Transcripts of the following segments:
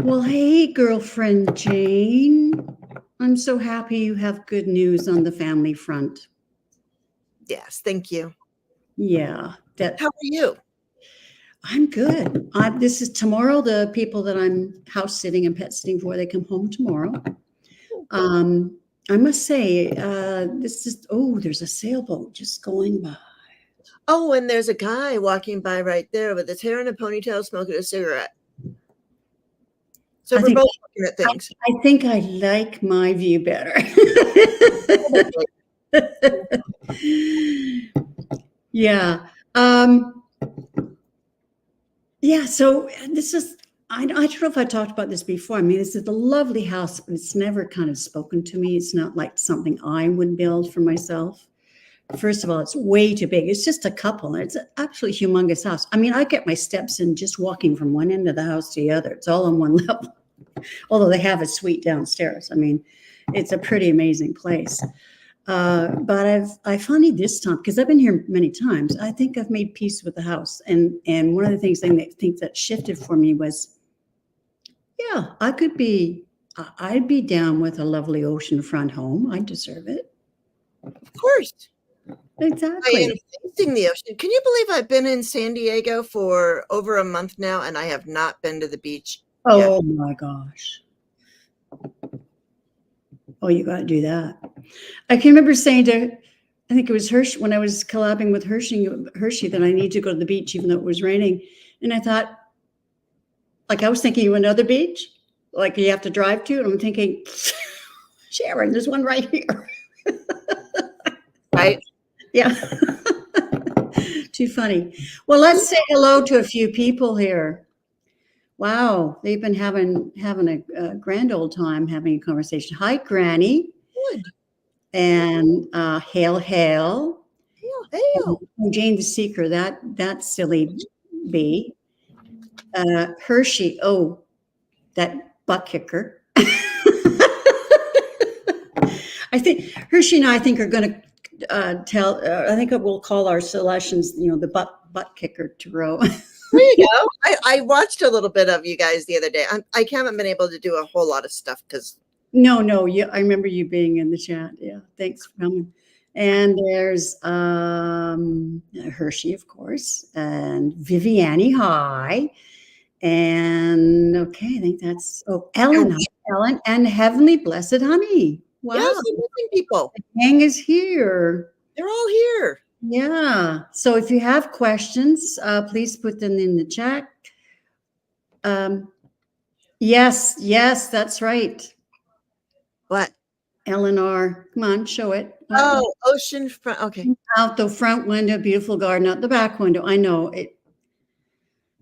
Well, hey, girlfriend Jane. I'm so happy you have good news on the family front. Yes, thank you. Yeah, How are you? I'm good. This is tomorrow. The people that I'm house sitting and pet sitting for, they come home tomorrow. Um, I must say, there's a sailboat just going by. Oh, and there's a guy walking by right there with his hair in a ponytail, smoking a cigarette. So I we're think both looking at things. I think I like my view better. Yeah. Um, yeah. So this is, I don't know if I talked about this before. I mean, this is a lovely house, but it's never kind of spoken to me. It's not like something I would build for myself. First of all, it's way too big. It's just a couple. It's an absolutely humongous house. I mean, I get my steps in just walking from one end of the house to the other. It's all on one level, although they have a suite downstairs. I mean, it's a pretty amazing place. But I finally this time, because I've been here many times, I think I've made peace with the house. And one of the things that shifted for me was, yeah, I'd be down with a lovely oceanfront home. I deserve it. Of course. I Exactly. am facing the ocean. Can you believe I've been in San Diego for over a month now and I have not been to the beach yet? Oh my gosh. Oh, you got to do that. I can remember saying to, I think it was Hershey when I was collabing with Hershey that I need to go to the beach even though it was raining. And I thought, like I was thinking of another beach, like you have to drive to. And I'm thinking, Sharon, there's one right here. Right? Yeah. Too funny. Well, let's say hello to a few people here. Wow, they've been having a grand old time having a conversation. Hi, Granny, Good. and hail, hail. Hail, hail. Jane the Seeker, that silly bee. Hershey, oh, that butt kicker. I think Hershey and I think are going to tell. I think we'll call our selections, the butt kicker to row. There you go. I watched a little bit of you guys the other day. I haven't been able to do a whole lot of stuff because. No, yeah, I remember you being in the chat. Yeah, thanks for coming. And there's Hershey, of course, and Viviani. Hi. And okay, I think that's Ellen, Ellen, and Heavenly Blessed Honey. Wow, Yes, the missing people. the gang is here. They're all here. Yeah. So if you have questions, please put them in the chat. Yes, that's right. What? Eleanor, come on, show it. Oh, ocean front. Okay. Out the front window, beautiful garden, out the back window. I know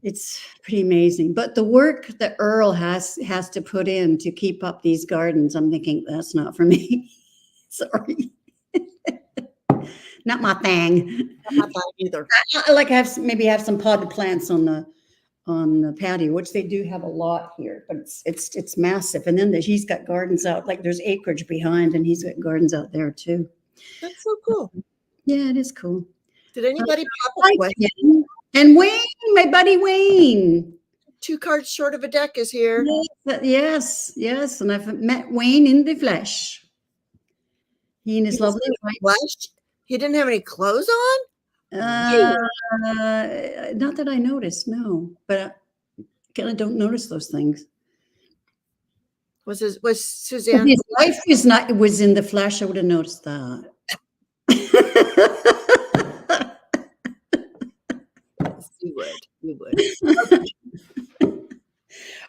it's pretty amazing. But the work that Earl has to put in to keep up these gardens, I'm thinking that's not for me. Sorry. Not my thing. Not that either. I like maybe have some potted plants on the patio, which they do have a lot here, but it's massive. And then he's got gardens out, like there's acreage behind, and he's got gardens out there too. That's so cool. Yeah, it is cool. Did anybody pop a question? And Wayne, my buddy Wayne. 2 cards short of a deck is here. Yes. And I've met Wayne in the flesh. He and his lovely wife. He didn't have any clothes on? Not that I noticed, no. But I kind of don't notice those things. Was Suzanne? If his wife was in the flesh, I would have noticed that. You would.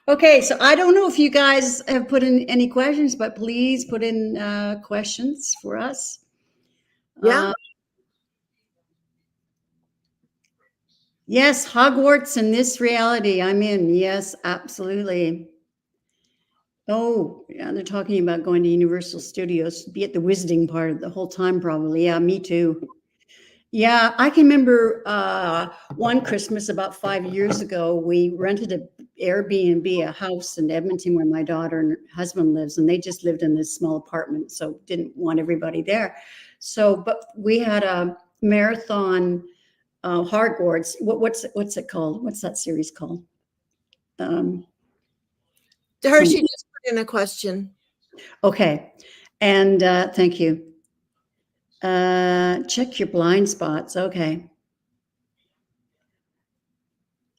Okay, so I don't know if you guys have put in any questions, but please put in questions for us. Yeah. Yes, Hogwarts in this reality. I'm in. Yes, absolutely. Oh, yeah, they're talking about going to Universal Studios, be at the wizarding part of the whole time, probably. Yeah, me too. Yeah, I can remember one Christmas about 5 years ago, we rented an Airbnb, a house in Edmonton where my daughter and her husband lives, and they just lived in this small apartment, so didn't want everybody there. So, but we had a marathon Hogwarts. What's it called? What's that series called? Hershey just put in a question. Okay. And thank you. Check your blind spots. Okay.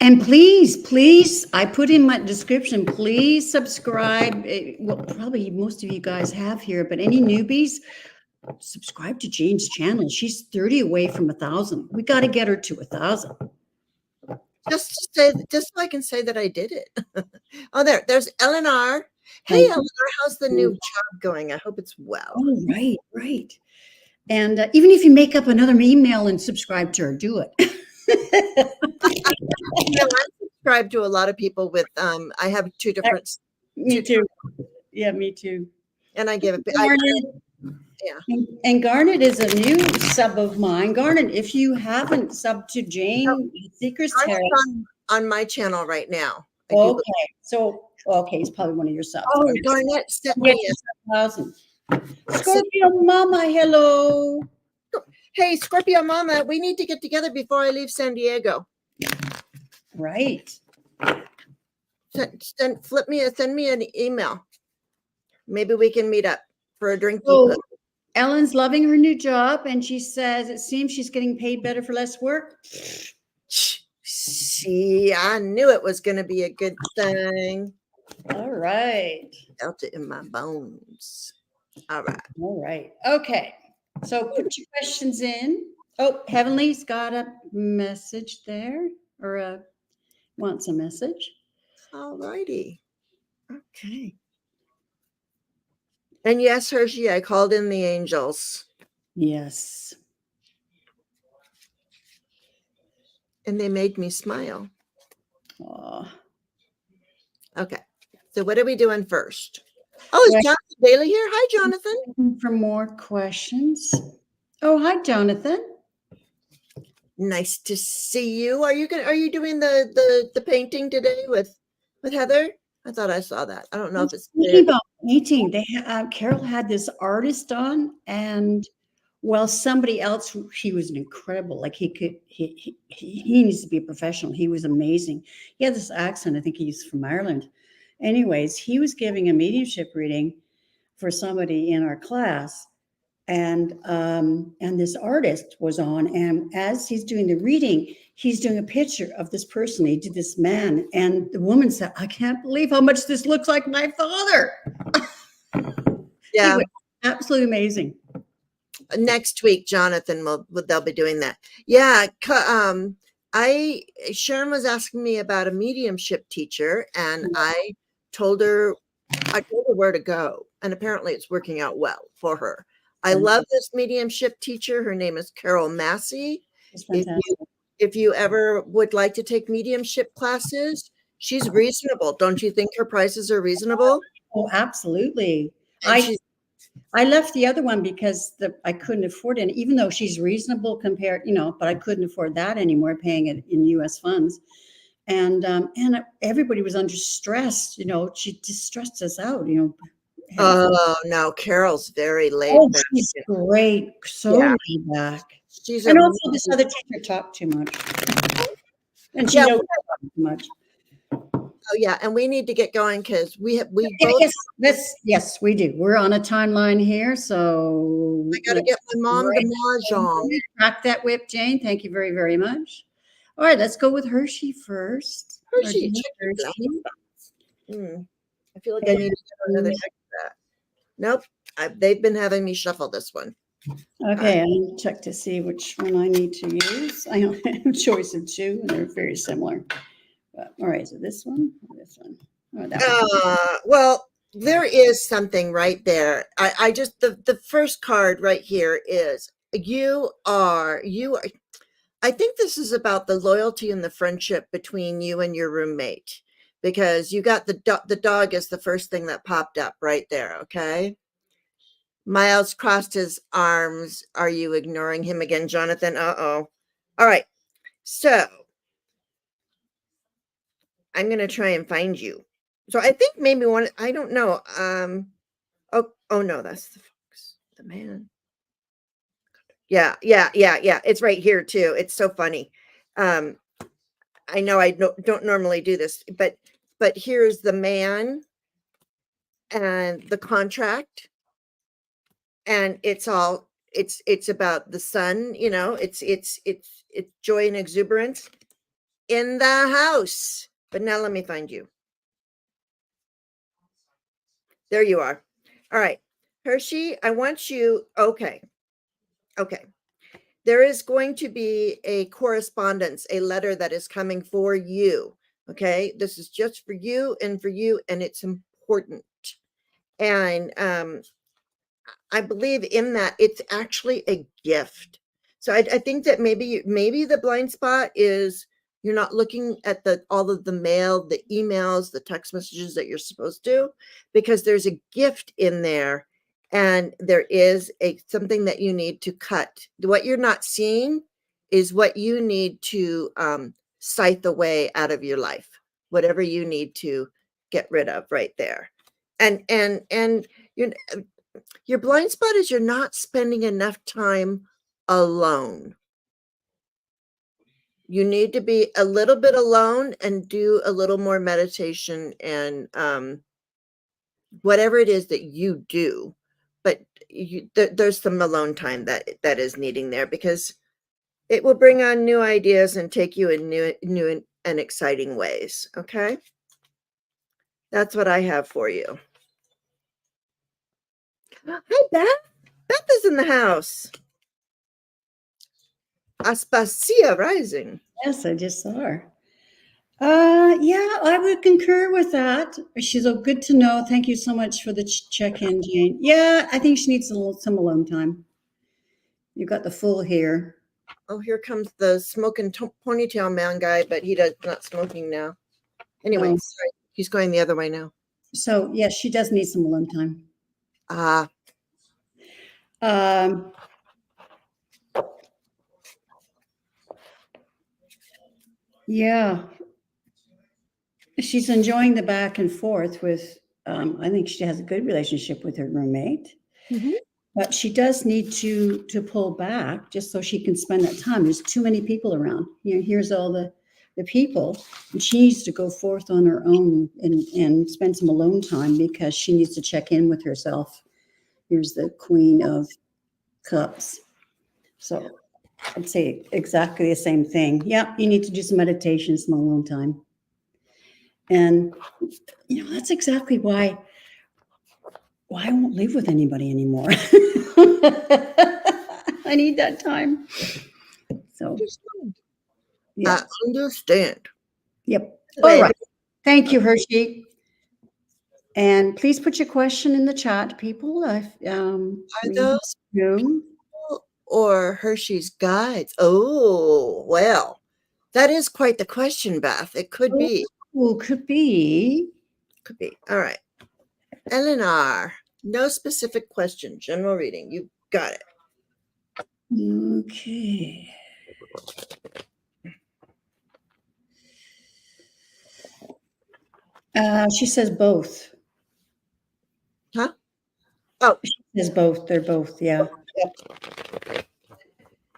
And please, I put in my description, please subscribe. Well, probably most of you guys have here, but any newbies, subscribe to Jane's channel. She's 30 away from 1,000. We got to get her to 1,000. Just so I can say that I did it. Oh, there's Eleanor. Hey, Thank you. Eleanor, how's the new job going? I hope it's well. Oh, right. And even if you make up another email and subscribe to her, do it. I subscribe to a lot of people with, I have two different. Me too. Yeah, me too. And I give it. Yeah. And Garnet is a new sub of mine. Garnet, if you haven't subbed to Jane Seeker's Tarot on my channel right now. Okay. So he's probably one of your subs. Oh, Garnet sent me 1,000. Scorpio Mama, hello. Hey, Scorpio Mama, we need to get together before I leave San Diego. Right. Send me an email. Maybe we can meet up for a drink. So, Ellen's loving her new job, and she says it seems she's getting paid better for less work. See, I knew it was going to be a good thing. All right. Felt it in my bones. All right. Okay. So put your questions in. Oh, Heavenly's got a message there, or wants a message. All righty. Okay. And yes, Hershey, I called in the angels. Yes. And they made me smile. Oh. Okay. So what are we doing first? Oh, is Jonathan Bailey here? Hi, Jonathan. For more questions. Oh, hi, Jonathan. Nice to see you. Are you doing the painting today with Heather? I thought I saw that. I don't know if it's thinking about painting. Carol had this artist on, and somebody else. He was incredible. Like he needs to be a professional. He was amazing. He had this accent. I think he's from Ireland. Anyways, he was giving a mediumship reading for somebody in our class, and this artist was on, and as he's doing the reading, he's doing a picture of this person. He did this man, and the woman said, "I can't believe how much this looks like my father." Yeah, absolutely amazing. Next week, Jonathan they'll be doing that. Yeah, Sharon was asking me about a mediumship teacher, and I told her where to go, and apparently it's working out well for her. I love this mediumship teacher. Her name is Carol Massey. If you ever would like to take mediumship classes, she's reasonable. Don't you think her prices are reasonable? Oh, absolutely. I left the other one because I couldn't afford it, even though she's reasonable compared, but I couldn't afford that anymore, paying it in U.S. funds. And everybody was under stress. She just stressed us out. Oh no, Carol's very laid back. She's great. So laid back. And also this other teacher talked too much. And she knows too much. Oh yeah, and we need to get going because we both. Yes, we do. We're on a timeline here, so I got to get my mom to mahjong. Crack that whip, Jane. Thank you very, very much. All right, let's go with Hershey first. Hershey. I feel like I need to get another deck of that. Nope, they've been having me shuffle this one. Okay, I need to check to see which one I need to use. I have a choice of two, and they're very similar. All right, so this one or this one? Oh, that one. Well, there is something right there. I just the first card right here is you are. I think this is about the loyalty and the friendship between you and your roommate, because you got the dog is the first thing that popped up right there. Okay. Miles crossed his arms. Are you ignoring him again, Jonathan? Uh-oh. All right. So I'm going to try and find you. So I think maybe one, I don't know. Oh no, that's the fox, the man. Yeah. It's right here too. It's so funny. I know I don't normally do this, but but here's the man and the contract, and it's about the sun, it's joy and exuberance in the house. But now let me find you. There you are. All right, Hershey, I want you. Okay. There is going to be a correspondence, a letter that is coming for you. Okay, this is just for you, and it's important. And I believe in that it's actually a gift. So I think that maybe the blind spot is you're not looking at all of the mail, the emails, the text messages that you're supposed to, because there's a gift in there, and there is something that you need to cut. What you're not seeing is what you need to scythe away out of your life, whatever you need to get rid of right there. And your blind spot is you're not spending enough time alone. You need to be a little bit alone and do a little more meditation and whatever it is that you do. But there's some alone time that is needing there, because it will bring on new ideas and take you in new and exciting ways. Okay, that's what I have for you. Hi, Beth. Beth is in the house. Aspasia Rising. Yes, I just saw her. Yeah, I would concur with that. She's good to know. Thank you so much for the check-in, Jane. Yeah, I think she needs some alone time. You got the full here. Oh, here comes the smoking ponytail man guy, but he does not smoking now. Anyway, sorry, he's going the other way now. So yes, she does need some alone time. Yeah, she's enjoying the back and forth with. I think she has a good relationship with her roommate. Mm-hmm. But she does need to pull back just so she can spend that time. There's too many people around. Here's all the people, and she needs to go forth on her own and spend some alone time, because she needs to check in with herself. Here's the Queen of Cups. So I'd say exactly the same thing. Yeah, you need to do some meditation, some alone time. And that's exactly why I won't live with anybody anymore. I need that time. So, yeah. I understand. Yep. All right. Thank you, Hershey. And please put your question in the chat, people. Are those people or Hershey's guides? Oh, well, that is quite the question, Beth. It could be. Oh, could be. Could be. All right. Eleanor, no specific question, general reading. You got it. Okay. She says both. Huh? Oh. She says both. They're both, yeah. Yep.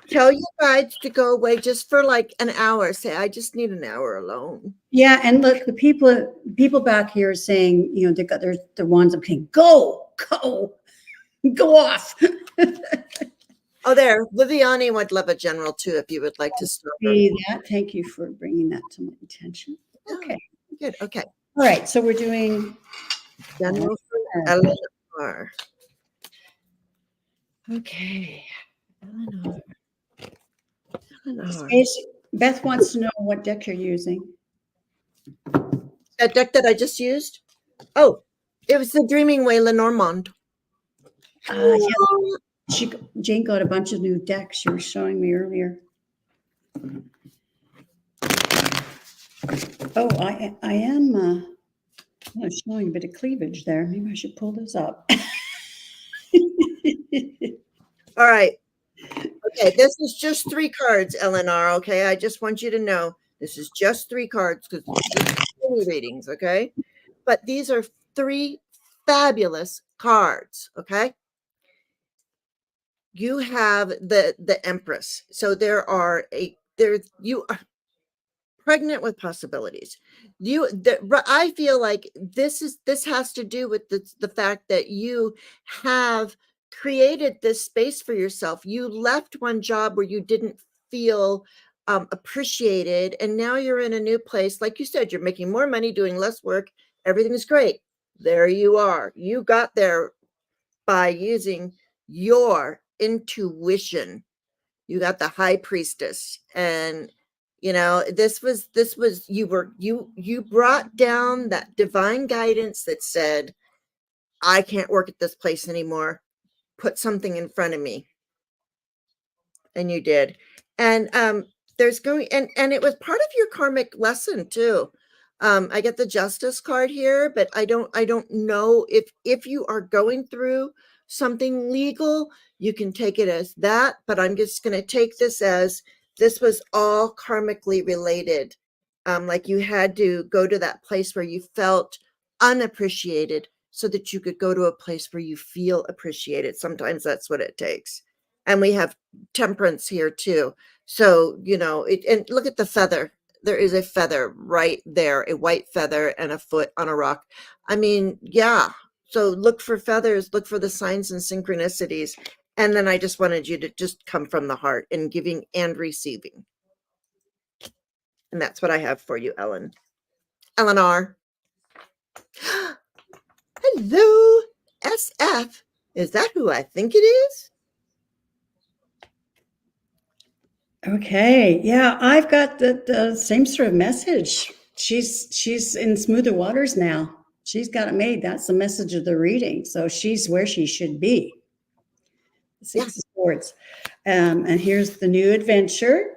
Tell your guides to go away just for like an hour. Say, I just need an hour alone. Yeah, and look, the people back here are saying, they got their wands up saying, go off. Oh, there. Viviani would love a general too, if you would like to start. Thank you for bringing that to my attention. Okay. Good. Okay. All right. So we're doing general for Eleanor. Okay. Eleanor. Beth wants to know what deck you're using. That deck that I just used? Oh, it was the Dreaming Way Lenormand. Yeah. Jane got a bunch of new decks she was showing me earlier. Oh, I am showing a bit of cleavage there. Maybe I should pull this up. All right. Okay, this is just 3 cards, Eleanor. Okay, I just want you to know this is just 3 cards because it's readings. Okay, but these are 3 fabulous cards. Okay, you have the Empress. So you are pregnant with possibilities. I feel like this has to do with the fact that you have created this space for yourself. You left one job where you didn't feel appreciated, and now you're in a new place. Like you said, you're making more money, doing less work. Everything's great. There you are. You got there by using your intuition. You got the high priestess, and this was you brought down that divine guidance that said, I can't work at this place anymore. Put something in front of me. And you did. And there's going and it was part of your karmic lesson too. I get the justice card here, but I don't know if you are going through something legal, you can take it as that, but I'm just going to take this as this was all karmically related. Like you had to go to that place where you felt unappreciated so that you could go to a place where you feel appreciated. Sometimes that's what it takes. And we have temperance here too. So, and look at the feather. There is a feather right there, a white feather and a foot on a rock. I mean, yeah. So look for feathers, look for the signs and synchronicities. And then I just wanted you to just come from the heart in giving and receiving. And that's what I have for you, Eleanor. Hello, SF. Is that who I think it is? Okay. Yeah, I've got the same sort of message. She's in smoother waters now. She's got it made. That's the message of the reading. So she's where she should be. Six of Swords. And here's the new adventure.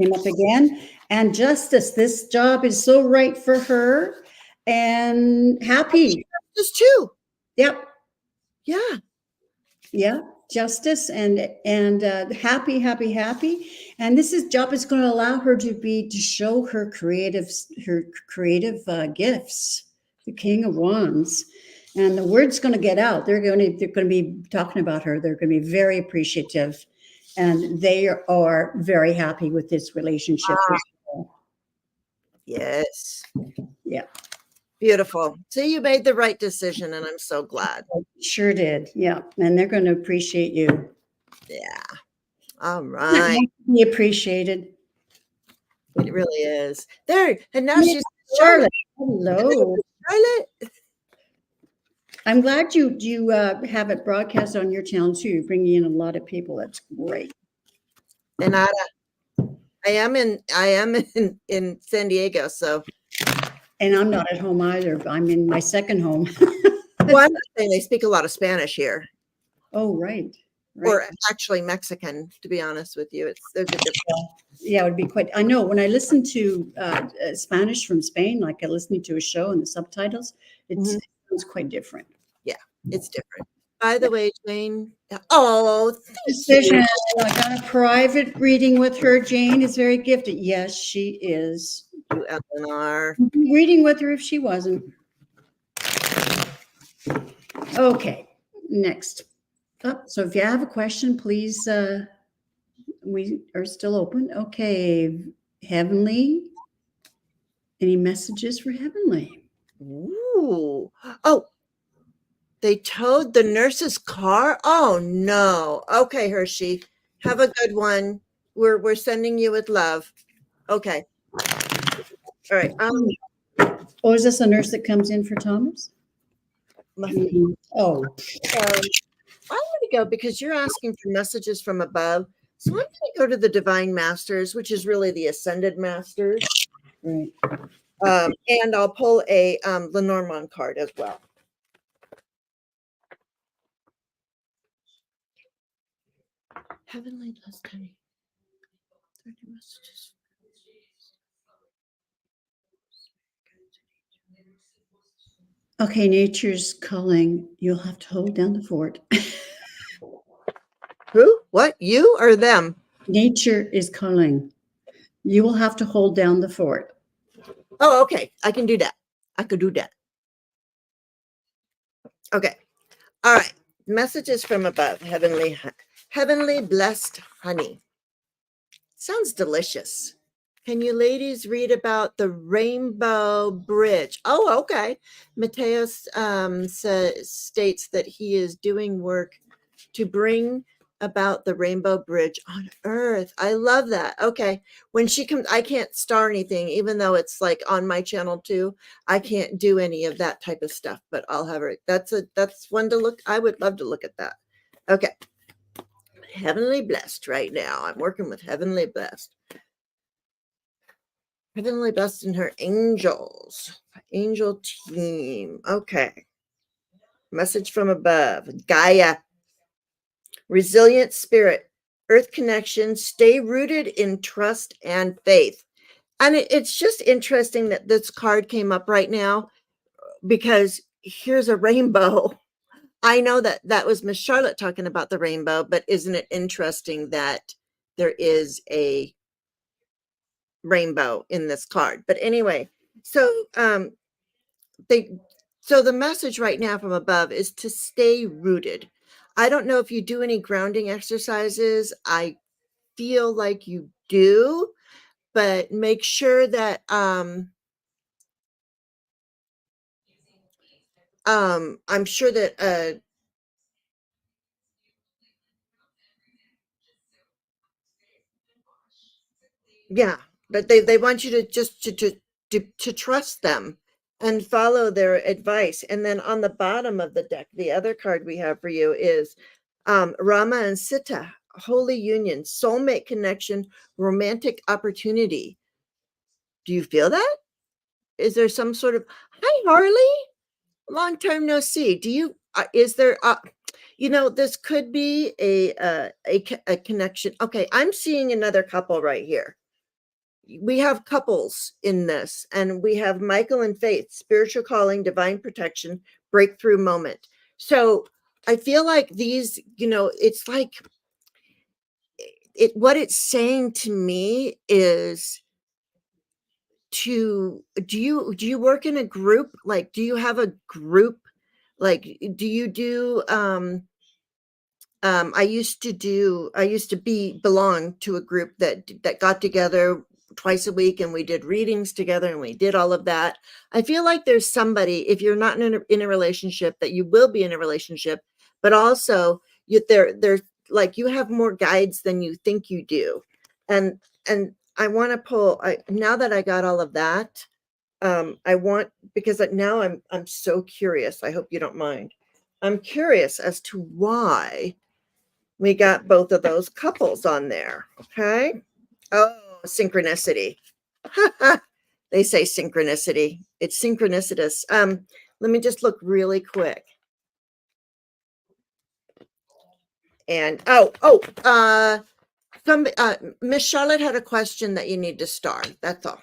Came up again. And justice. This job is so right for her. And happy. Just two. Yep. Yeah. Yeah. Justice and happy. And this job is going to allow her to show her creative gifts. The King of Wands. And the word's going to get out. They're going to be talking about her. They're going to be very appreciative, and they are very happy with this relationship. Yes. Yeah. Beautiful. So you made the right decision, and I'm so glad. Sure did. Yeah. And they're going to appreciate you. Yeah. All right. Be appreciated. It really is. There. And now she's Charlotte. Hello. Charlotte. I'm glad you have it broadcast on your channel too. You're bringing in a lot of people. That's great. And I am in San Diego, so. And I'm not at home either. I'm in my second home. Well, I'm not saying they speak a lot of Spanish here. Oh, right. Or actually Mexican, to be honest with you. There's a difference. Yeah, it would be quite. I know when I listen to Spanish from Spain, like I'm listening to a show and the subtitles, it's quite different. Yeah, it's different. By the way, Jane. Oh, Decision. I got a private reading with her. Jane is very gifted. Yes, she is. You, Eleanor. Reading with her if she wasn't. Okay, next. Oh, so if you have a question, please. We are still open. Okay, Heavenly. Any messages for Heavenly? Ooh. Oh, they towed the nurse's car? Oh, no. Okay, Hershey. Have a good one. We're sending you with love. Okay. All right. Oh, is this a nurse that comes in for Thomas? Oh. I'm going to go because you're asking for messages from above. So I'm going to go to the Divine Masters, which is really the Ascended Masters. Right. And I'll pull a Lenormand card as well. Heavenly Destiny. 30 messages. Okay, nature's calling. You'll have to hold down the fort. Who? What? You or them? Nature is calling. You will have to hold down the fort. Oh, okay. I can do that. I could do that. Okay. All right. Messages from above. Heavenly blessed honey. Sounds delicious. Can you ladies read about the Rainbow Bridge? Oh, okay. Mateus states that he is doing work to bring about the Rainbow Bridge on Earth. I love that. Okay. When she comes, I can't star anything, even though it's like on my channel too. I can't do any of that type of stuff, but I'll have her. That's one to look. I would love to look at that. Okay. Heavenly Blessed right now. I'm working with Heavenly Blessed. Heavenly Blessed and her angels. Angel team. Okay. Message from above. Gaia. Resilient spirit. Earth connection. Stay rooted in trust and faith. And it's just interesting that this card came up right now because here's a rainbow. I know that was Miss Charlotte talking about the rainbow, but isn't it interesting that there is a rainbow in this card? But anyway, so the message right now from above is to stay rooted. I don't know if you do any grounding exercises. I feel like you do, but make sure that I'm sure that yeah, but they want you to just to trust them and follow their advice. And then on the bottom of the deck, the other card we have for you is Rama and Sita, holy union, soulmate connection, romantic opportunity. Do you feel that? Is there some sort of hi Harley? Long time no see. Do you is there this could be a connection. Okay, I'm seeing another couple right here. We have couples in this, and we have Michael and Faith, spiritual calling, divine protection, breakthrough moment. So I feel like these, it's like what it's saying to me is do you work in a group? Like, do you have a group? Like, do you do I used to belong to a group that got together twice a week, and we did readings together, and we did all of that. I feel like there's somebody, if you're not in a relationship, that you will be in a relationship, but also there's like you have more guides than you think you do. And I want to pull now that I got all of that, because now I'm so curious. I hope you don't mind. I'm curious as to why we got both of those couples on there. Okay. Oh, synchronicity. They say synchronicity. It's synchronicitous. Let me just look really quick. And Miss Charlotte had a question that you need to star. That's all.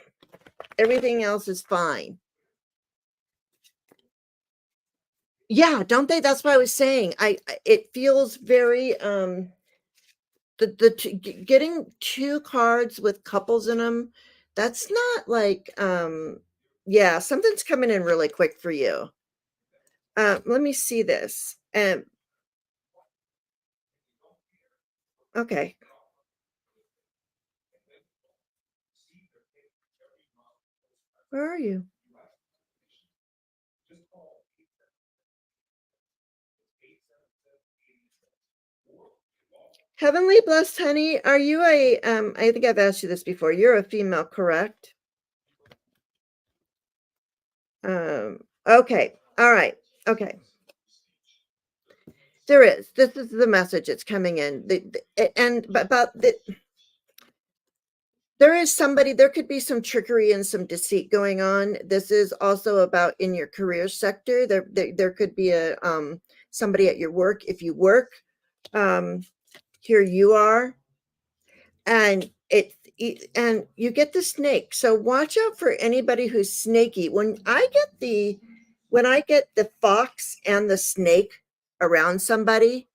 Everything else is fine. Yeah, don't they? That's what I was saying. It feels very getting two cards with couples in them, that's not like yeah, something's coming in really quick for you. Let me see this. Okay. Where are you? Heavenly Blessed Honey, are you I think I've asked you this before. You're a female, correct? Okay. All right. Okay. There is. This is the message that's coming in. There is somebody, there could be some trickery and some deceit going on. This is also about in your career sector. There could be a somebody at your work. If you work, here you are, and and you get the snake. So watch out for anybody who's snaky. When I get the fox and the snake around somebody,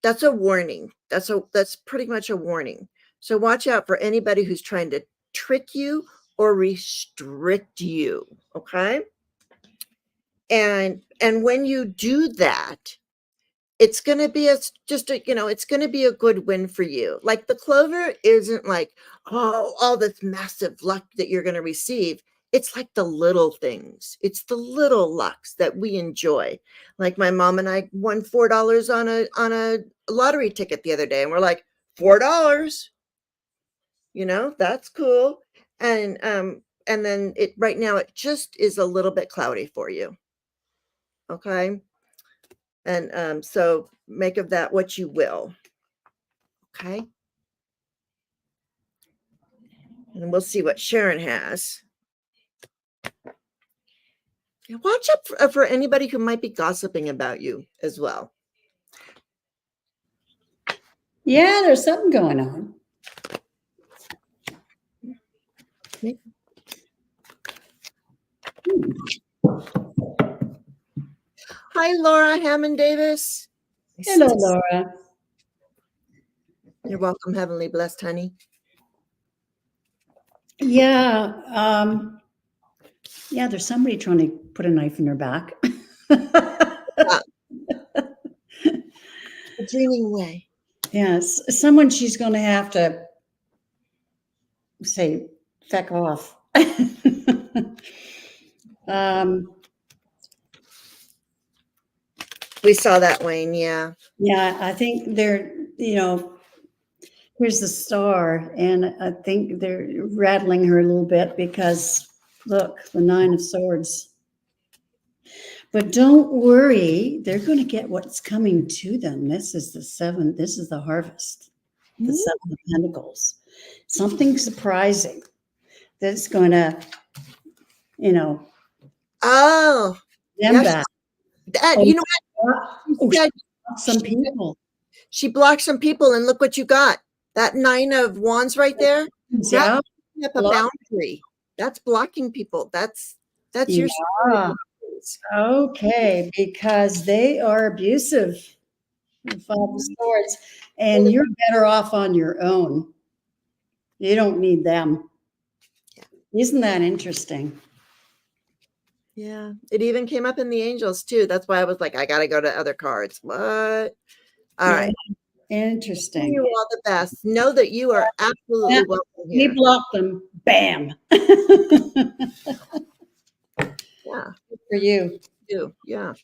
that's a warning. That's pretty much a warning. So watch out for anybody who's trying to trick you or restrict you. Okay. And when you do that, it's going to be it's going to be a good win for you. Like the clover isn't like, oh, all this massive luck that you're going to receive. It's like the little things. It's the little lucks that we enjoy. Like my mom and I won $4 on a lottery ticket the other day, and we're like, $4, that's cool. And then it right now it just is a little bit cloudy for you. Okay. And so make of that what you will. Okay. And we'll see what Sharon has. Watch out for anybody who might be gossiping about you as well. Yeah, there's something going on. Hi, Laura Hammond Davis. Hello, Laura. You're welcome, heavenly blessed, honey. Yeah. Yeah, there's somebody trying to put a knife in her back. A dreaming way. Yes, someone she's going to have to say, feck off. We saw that, Wayne. Yeah. Yeah, I think they're, here's the star, and I think they're rattling her a little bit because, look, the 9 of Swords. But don't worry, they're going to get what's coming to them. This is the 7. This is the harvest, the 7 of Pentacles. Something surprising that's going to, Oh, them yes. back. You know what? She some people. She blocked some people, and look what you got. That 9 of Wands right there. Yeah. That's a boundary. That's blocking people. That's your. Okay, because they are abusive. The 5 of Swords, and you're better off on your own. You don't need them. Isn't that interesting? Yeah, it even came up in the angels too. That's why I was like, I got to go to other cards. What? All right. Interesting. You all the best. Know that you are absolutely welcome here. We block them. Bam. Yeah. Good for you. Yeah.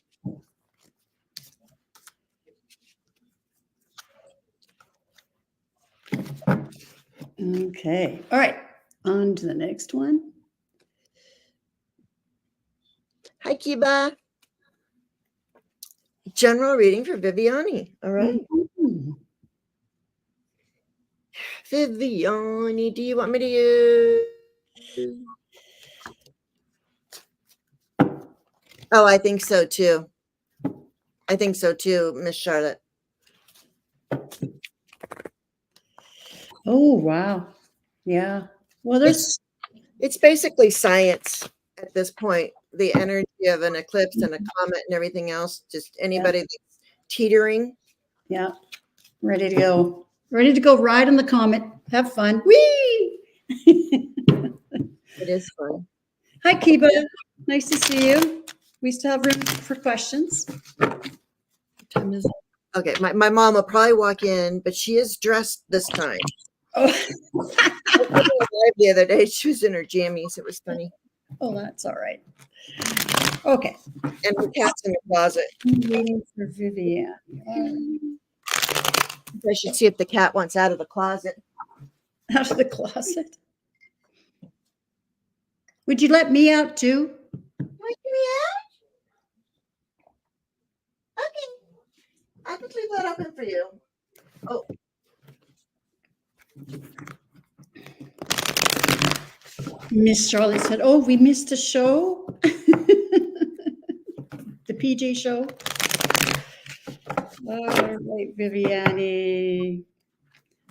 Okay. All right. On to the next one. Hi, Kiba. General reading for Viviani. All right. Mm-hmm. Viviani, do you want me to use? Oh, I think so too. Miss Charlotte. Oh, wow. Yeah. Well, it's basically science at this point. The energy of an eclipse and a comet and everything else. Just anybody that's teetering. Yeah. Ready to go. Ready to go ride on the comet. Have fun. Whee! It is fun. Hi, Kiba. Nice to see you. We still have room for questions. What time is it? Okay, my mom will probably walk in, but she is dressed this time. Oh. The other day, she was in her jammies. It was funny. Oh, that's all right. Okay. And her cat's in the closet. Waiting for Vivian. I should see if the cat wants out of the closet. Out of the closet. Would you let me out too? Let me out? Okay. I can leave that open for you. Oh. Miss Charlotte said, oh, we missed a show. The PJ show. All right, Viviani.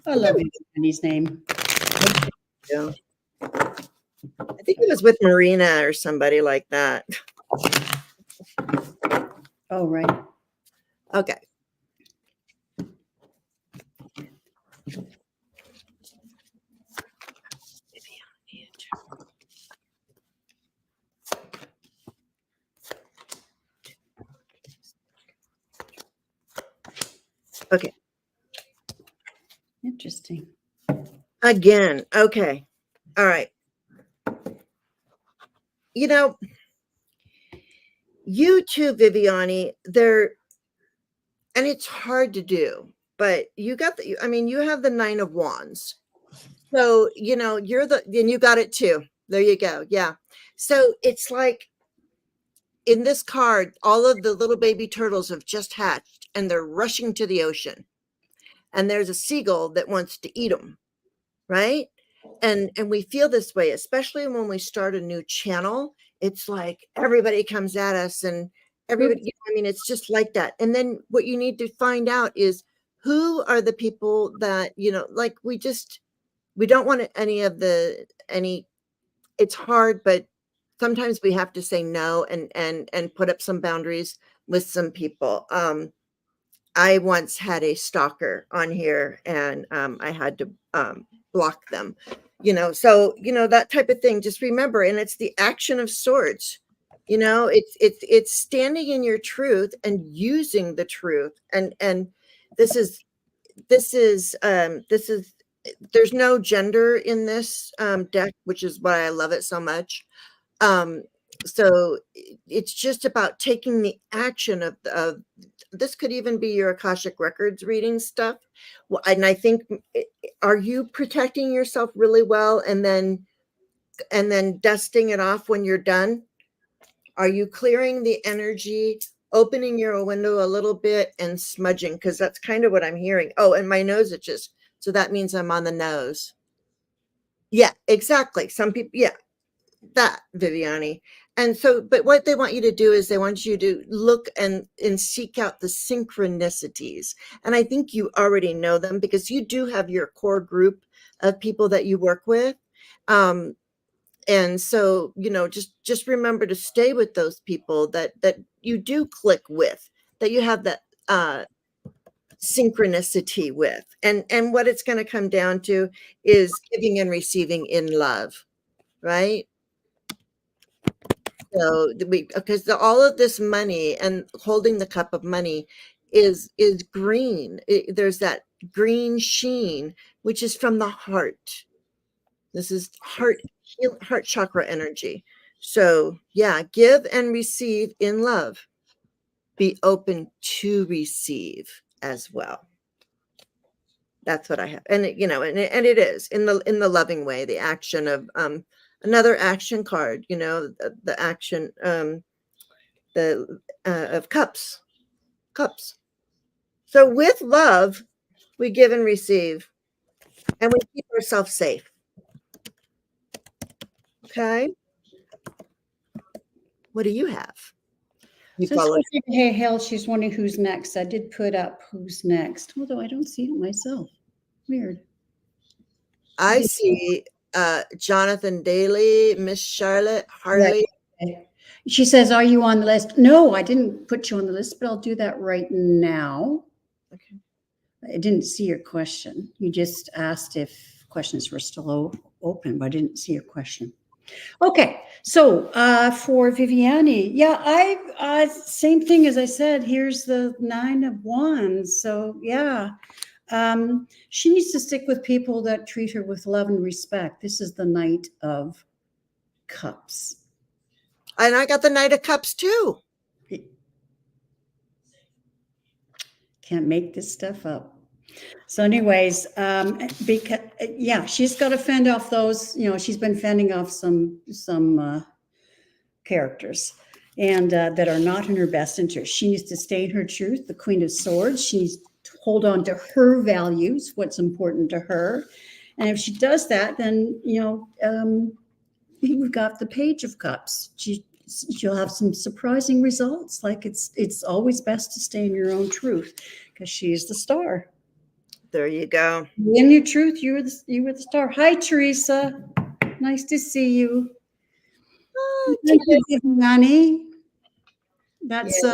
I love Viviani's name. Yeah. I think it was with Marina or somebody like that. Oh, right. Okay. Okay. Interesting. Again. Okay. All right. You know, you too, Viviani, and it's hard to do, but you got I mean, you have the 9 of Wands. So, and you got it too. There you go. Yeah. So it's like in this card, all of the little baby turtles have just hatched and they're rushing to the ocean. And there's a seagull that wants to eat them, right? And we feel this way, especially when we start a new channel. It's like everybody comes at us and everybody, I mean, it's just like that. And then what you need to find out is who are the people that, like we don't want any, it's hard, but sometimes we have to say no and put up some boundaries with some people. I once had a stalker on here and I had to block them, so, that type of thing. Just remember, and it's the action of swords, it's standing in your truth and using the truth. And this is, this is, there's no gender in this deck, which is why I love it so much. Um, so it's just about taking the action of this. Could even be your Akashic Records reading stuff. Well, and I think, are you protecting yourself really well and then dusting it off when you're done? Are you clearing the energy, opening your window a little bit and smudging? Because that's kind of what I'm hearing. Oh, and my nose itches. So that means I'm on the nose. Yeah, exactly. Some people, yeah, that, Viviani. And so, but what they want you to do is they want you to look and seek out the synchronicities. And I think you already know them because you do have your core group of people that you work with. And so, just remember to stay with those people that you do click with, that you have that synchronicity with. And what it's going to come down to is giving and receiving in love, right? So because all of this money and holding the cup of money is green. There's that green sheen, which is from the heart. This is heart chakra energy. So yeah, give and receive in love. Be open to receive as well. That's what I have. And and it is in the loving way, the action of another action card, the action the of cups. So with love, we give and receive, and we keep ourselves safe. Okay. What do you have? You So follow. hey, Hell, she's wondering who's next. I did put up who's next, although I don't see it myself. Weird. I see Jonathan Daly, Miss Charlotte Harley. Okay. She says, "Are you on the list?" No, I didn't put you on the list, but I'll do that right now. Okay. I didn't see your question. You just asked if questions were still open, but I didn't see your question. Okay, so for Viviani, yeah, I same thing as I said. Here's the 9 of Wands. So yeah, she needs to stick with people that treat her with love and respect. This is the Knight of Cups. And I got the Knight of Cups too. Can't make this stuff up. So, anyways, because yeah, she's got to fend off those. She's been fending off some characters, and that are not in her best interest. She needs to stay in her truth. The Queen of Swords. She needs to hold on to her values, what's important to her, and if she does that, then we've got the Page of Cups. She'll have some surprising results. Like it's always best to stay in your own truth because she's the star. There you go. In your truth, you were the star. Hi, Teresa. Nice to see you. Thank you, Viviani. That's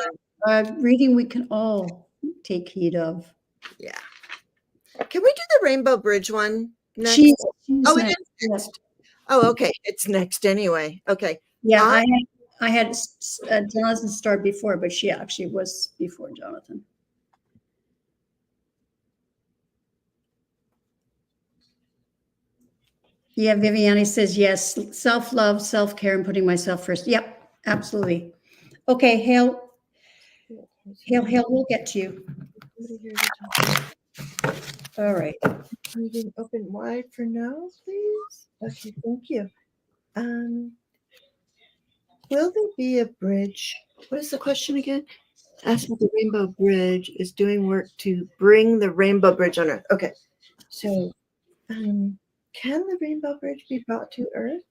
a reading we can all take heed of. Yeah. Can we do the Rainbow Bridge one next? She's Oh, next. it is next. Oh, okay. It's next anyway. Okay. Yeah, I had Jonathan start before, but she actually was before Jonathan. Yeah, Viviani says yes. Self-love, self-care, and putting myself first. Yep, absolutely. Okay, Hale, we'll get to you. All right. You can open wide for now, please. Okay, thank you. Will there be a bridge? What is the question again? Ask if the Rainbow Bridge is doing work to bring the Rainbow Bridge on Earth. Okay, so can the Rainbow Bridge be brought to Earth?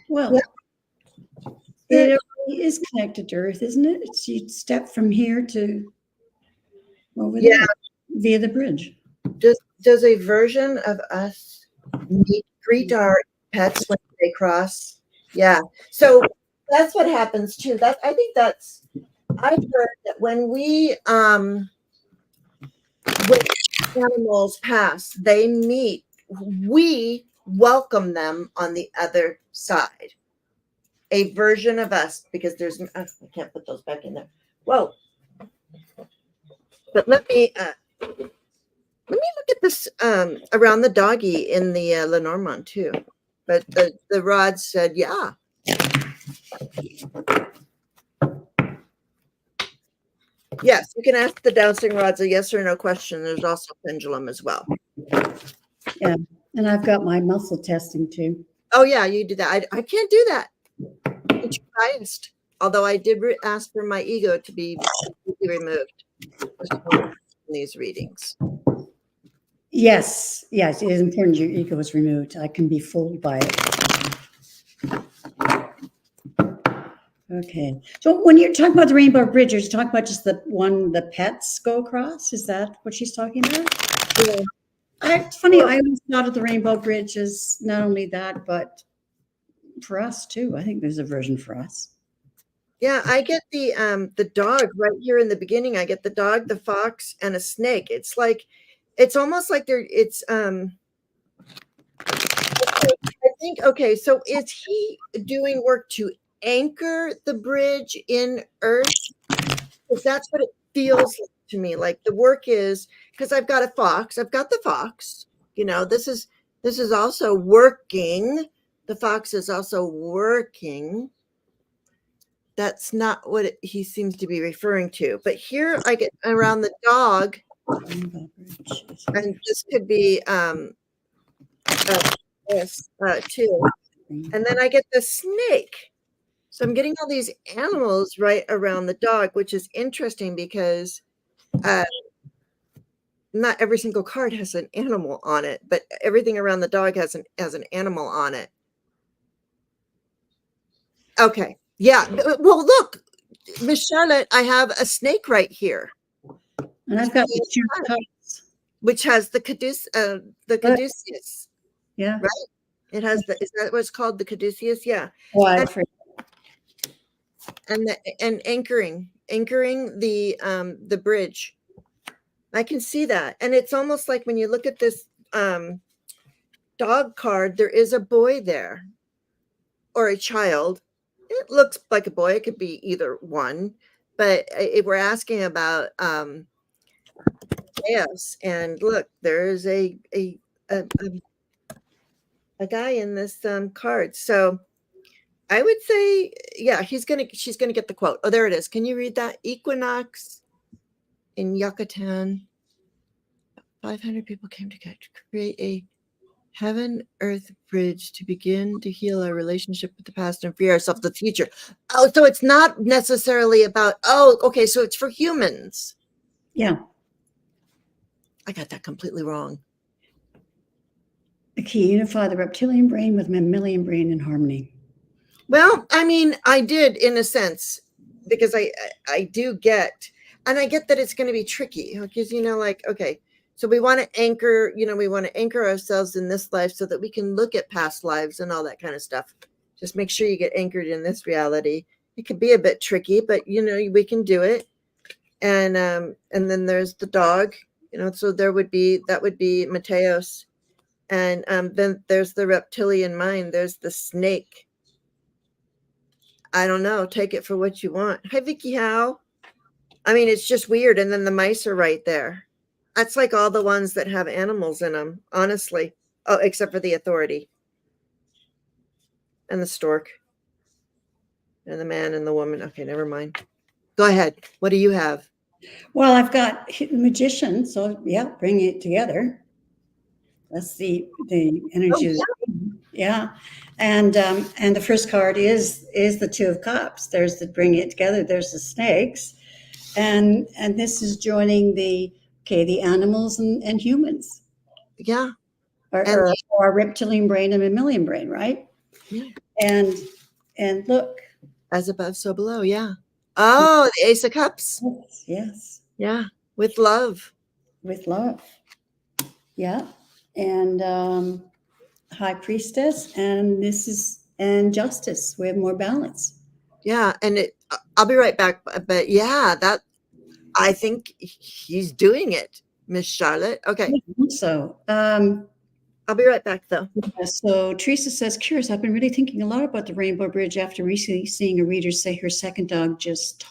Well, it already is connected to Earth, isn't it? It's you step from here to over there via the bridge. Does a version of us greet our pets when they cross? Yeah. So that's what happens too. I think I've heard that when animals pass, they meet, we welcome them on the other side. A version of us, because I can't put those back in there. Whoa. But let me look at this around the doggy in the Lenormand too. But the rod said, yeah. Yes, you can ask the dowsing rods a yes or no question. There's also pendulum as well. Yeah, and I've got my muscle testing too. Oh yeah, you do that. I can't do that. It's biased. Although I did ask for my ego to be removed in these readings. Yes, it is important your ego is removed. I can be fooled by it. Okay. So when you're talking about the Rainbow Bridge, you're talking about just the one the pets go across? Is that what she's talking about? Yeah. It's funny, I always thought of the Rainbow Bridge as not only that, but for us too. I think there's a version for us. Yeah, I get the dog right here in the beginning. I get the dog, the fox, and a snake. It's almost like I think, okay, so is he doing work to anchor the bridge in Earth? Because that's what it feels like to me. Like the work is, because I've got the fox, this is also working. The fox is also working. That's not what he seems to be referring to. But here I get around the dog, and this could be this too. And then I get the snake. So I'm getting all these animals right around the dog, which is interesting because not every single card has an animal on it, but everything around the dog has an animal on it. Okay. Yeah. Well, look, Miss Charlotte, I have a snake right here. And I've got the two cups. Which has the caduceus. Yeah. Right? It has is that what's called, the caduceus? Yeah. Well, and anchoring the bridge. I can see that. And it's almost like when you look at this dog card, there is a boy there or a child. It looks like a boy. It could be either one. But if we're asking about chaos, and look, there's a guy in this card. So I would say, yeah, she's gonna get the quote. Oh, there it is. Can you read that? Equinox in Yucatan. 500 people came together to create a heaven-earth bridge to begin to heal our relationship with the past and free ourselves of the future. Oh, so it's not necessarily about, okay, so it's for humans. Yeah. I got that completely wrong. The key, unify the reptilian brain with mammalian brain in harmony. Well, I mean, I did in a sense, because I do get, and I get that it's going to be tricky because, like, okay, so we want to anchor, we want to anchor ourselves in this life so that we can look at past lives and all that kind of stuff. Just make sure you get anchored in this reality. It could be a bit tricky, but we can do it. And then there's the dog, so that would be Mateos. And then there's the reptilian mind. There's the snake. I don't know. Take it for what you want. Hi, Vicky Howe. I mean, it's just weird. And then the mice are right there. That's like all the ones that have animals in them, honestly. Oh, except for the Authority and the Stork and the man and the woman. Okay, never mind. Go ahead. What do you have? Well, I've got the Magician, so yeah, bring it together. That's the Oh, energy of the, yeah. And the first card is the Two of Cups. There's the bring it together. There's the snakes, and this is joining the animals and humans, yeah. or, And or reptilian brain and mammalian brain, right? yeah, And and look, as above, so below. Yeah. Oh, the Ace of Cups. yes, Yeah. With love. with love, yeah, and High Priestess, and this is and Justice. We have more balance. Yeah. And I'll be right back. But yeah, I think he's doing it, Miss Charlotte. Okay. So, I'll be right back though. so Teresa says, curious, I've been really thinking a lot about the Rainbow Bridge after recently seeing a reader say her second dog just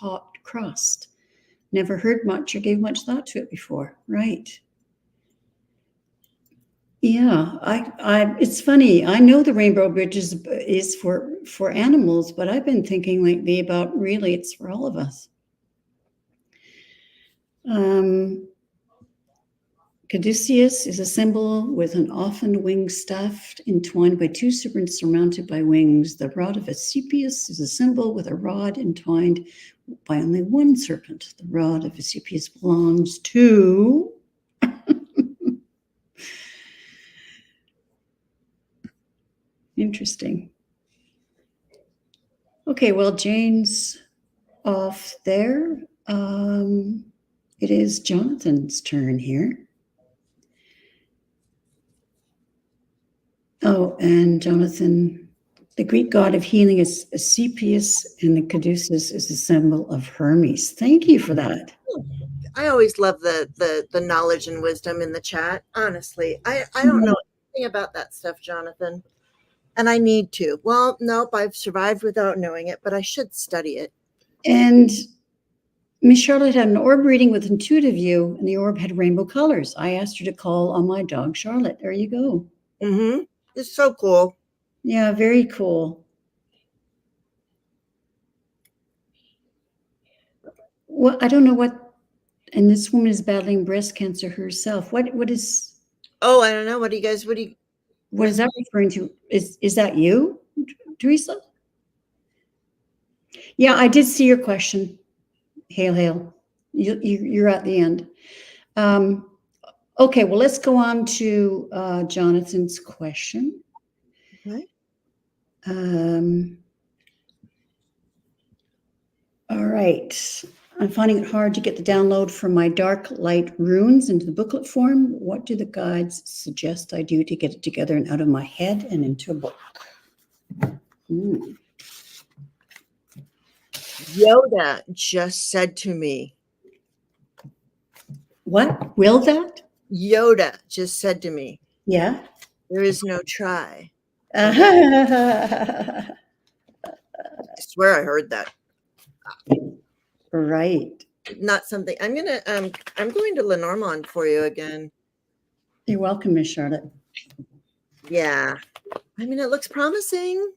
crossed. Never heard much or gave much thought to it before. Right. Yeah, it's funny. I know the Rainbow Bridge is for animals, but I've been thinking lately about really it's for all of us. Caduceus is a symbol with an often winged staff entwined by two serpents surmounted by wings. The rod of Asclepius is a symbol with a rod entwined by only one serpent. The rod of Asclepius belongs to interesting. Okay, well, Jane's off there. It is Jonathan's turn here. Oh, and Jonathan, the Greek god of healing is Asclepius, and the caduceus is a symbol of Hermes. Thank you for that. I always love the knowledge and wisdom in the chat. Honestly, I don't know anything about that stuff, Jonathan, and I need to. Well, nope, I've survived without knowing it, but I should study it. And Miss Charlotte had an orb reading with intuitive view, and the orb had rainbow colors. I asked her to call on my dog, Charlotte. There you go. Mm-hmm. It's so cool. Yeah, very cool. Well, I don't know what, and this woman is battling breast cancer herself. What is? Oh, I don't know. What What is that referring to? Is that you, Teresa? Yeah, I did see your question. Hail, hail. You're at the end. Okay, well, let's go on to Jonathan's question. Okay. All right. I'm finding it hard to get the download from my dark light runes into the booklet form. What do the guides suggest I do to get it together and out of my head and into a book? Yoda just said to me. What? Will that? Yoda just said to me. Yeah. There is no try. I swear I heard that. Right. Not something I'm going to Lenormand for you again. You're welcome, Miss Charlotte. Yeah. I mean, it looks promising.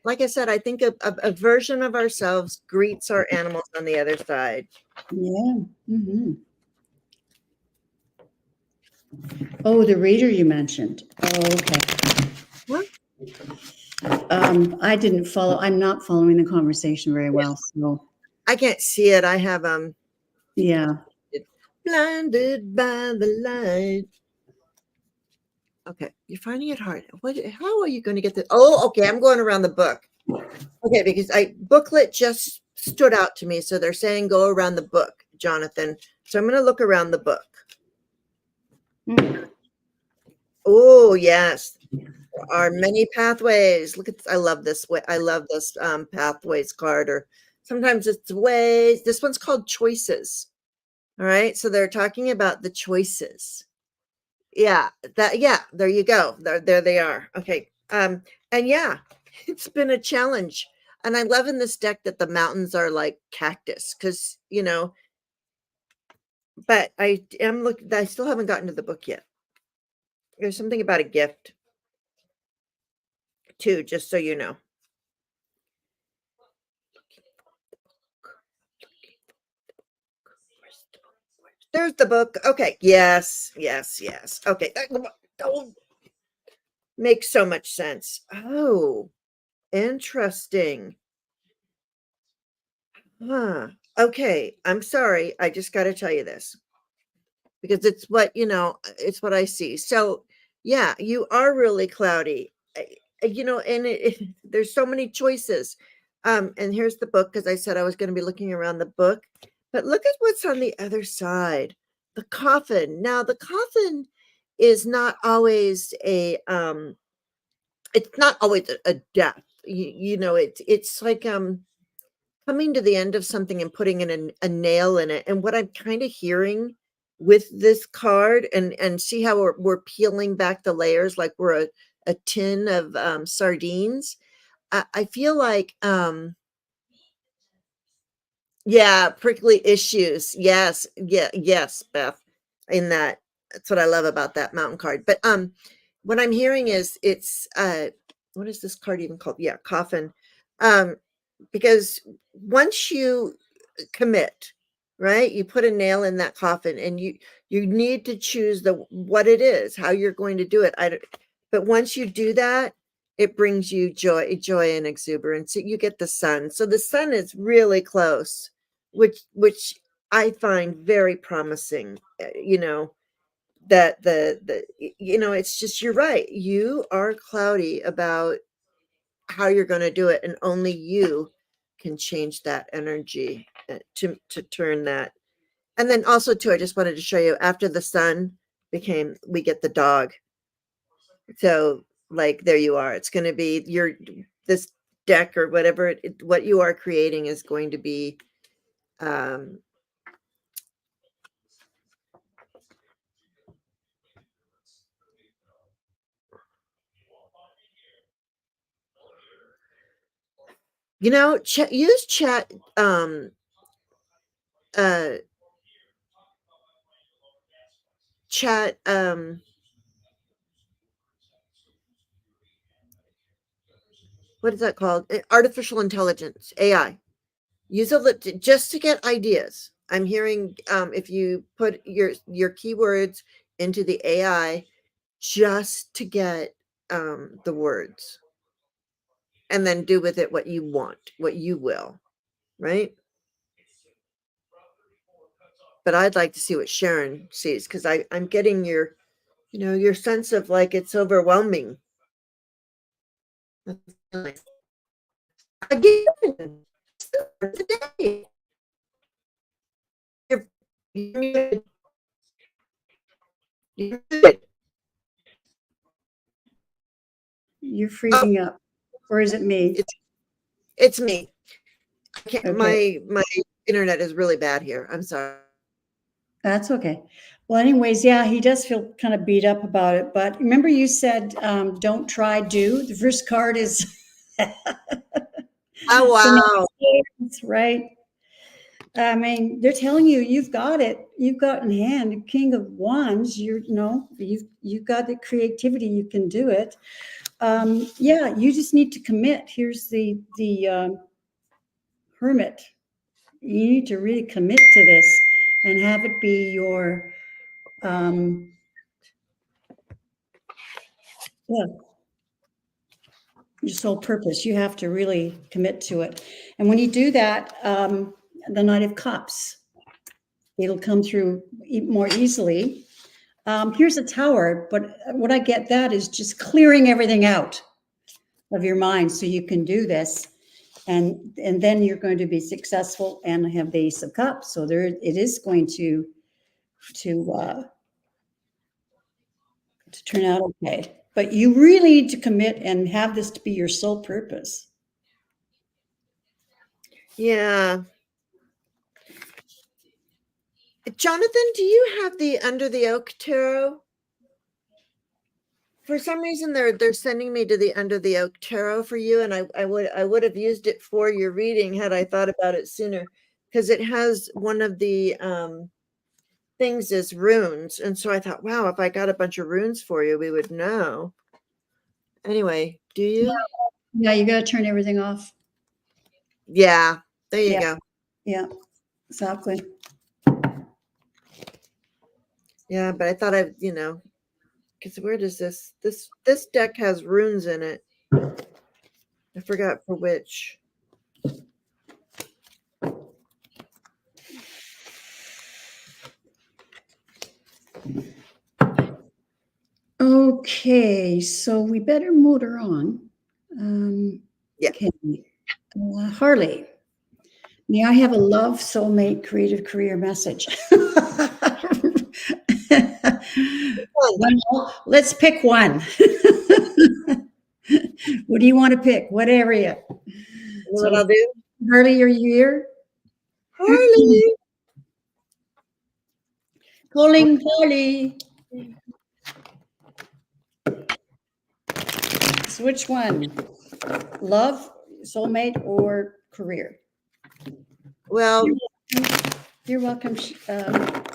Like I said, I think a version of ourselves greets our animals on the other side. Yeah. Mm-hmm. Oh, the reader you mentioned. Oh, okay. What? I didn't follow. I'm not following the conversation very well. So I can't see it. I have yeah. Blinded by the light. Okay, you're finding it hard. How are you going to get this? Oh, okay. I'm going around the book. Okay, because booklet just stood out to me. So they're saying go around the book, Jonathan. So I'm going to look around the book. Mm-hmm. Oh, yes. There are many pathways. Look at this. I love this way. I love this pathways card, or sometimes it's ways. This one's called choices. All right. So they're talking about the choices. Yeah, there you go. There they are. Okay. And yeah, it's been a challenge. And I love in this deck that the mountains are like cactus, because but I am looking. I still haven't gotten to the book yet. There's something about a gift too, just so you know. There's the book. Okay. Yes. Yes. Yes. Okay. Oh, makes so much sense. Oh, interesting. Huh. Okay. I'm sorry. I just got to tell you this because it's what, it's what I see. So, yeah, you are really cloudy. And there's so many choices. And here's the book because I said I was going to be looking around the book, but look at what's on the other side. The coffin. Now, the coffin is not always it's not always a death. It's like coming to the end of something and putting in a nail in it. And what I'm kind of hearing with this card, and see how we're peeling back the layers like we're a tin of sardines. I feel like yeah, prickly issues. Yes, yeah, yes, Beth. In that's what I love about that mountain card. But what I'm hearing is it's what is this card even called? Yeah, coffin. Um because once you commit, right? You put a nail in that coffin and you need to choose the what it is, how you're going to do it. But once you do that, it brings you joy and exuberance. You get the sun. So the sun is really close, which I find very promising. That it's just you're right. You are cloudy about how you're going to do it, and only you can change that energy to turn that. And then also too, I just wanted to show you after the sun became, we get the dog. So like there you are. It's going to be your this deck or whatever what you are creating is going to be um use uh chat what is that called? Artificial intelligence, AI. Use a just to get ideas. I'm hearing if you put your keywords into the AI just to get the words, and then do with it what you want, what you will, right? But I'd like to see what Sharon sees because I'm getting your sense of like it's overwhelming. That's nice. Again, today. You're, you're, you're good. You're Oh, freezing up, or is it me? it's me. I can't, Okay, my internet is really bad here. I'm sorry. that's okay. Well, anyways, yeah, he does feel kind of beat up about it. But remember, you said don't try, do. The first card is Oh the Knight wow. of Swords, right? I mean, they're telling you you've got it. You've got in hand the King of Wands. You've got the creativity. You can do it. Yeah, you just need to commit. Here's the Hermit. You need to really commit to this and have it be um, yeah, your sole purpose. You have to really commit to it. And when you do that, the Knight of Cups, it'll come through more easily. Here's a tower, but what I get that is just clearing everything out of your mind so you can do this. And then you're going to be successful and have the Ace of Cups. So there it is going to uh, to turn out okay. But you really need to commit and have this to be your sole purpose. Yeah. Jonathan, do you have the Under the Oak Tarot? For some reason they're sending me to the Under the Oak Tarot for you, and I would have used it for your reading had I thought about it sooner, because it has one of the things as runes. And so I thought, wow, if I got a bunch of runes for you, we would know. Anyway, do you? Yeah, you got to turn everything off. Yeah, there you Yeah. go. Yeah, exactly. Yeah, but I thought because where does this deck has runes in it? I forgot for which. Okay, so we better motor on. Yeah. Okay. Harley, may I have a love, soulmate, creative career message? Let's pick one. What do you want to pick? What area? You know what I'll do? Harley, are you here? Harley. Calling Harley. So which one? Love, soulmate, or career? Well, You're welcome,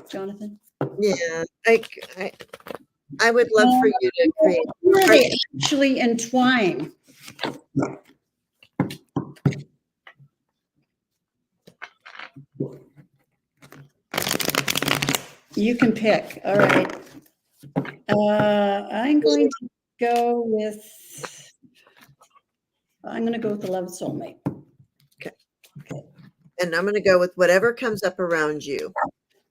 Jonathan. yeah, I would love for you to create. Where they actually entwine. You can pick. All right. I'm going to go with. I'm going to go with the love soulmate. And I'm going to go with whatever comes up around you.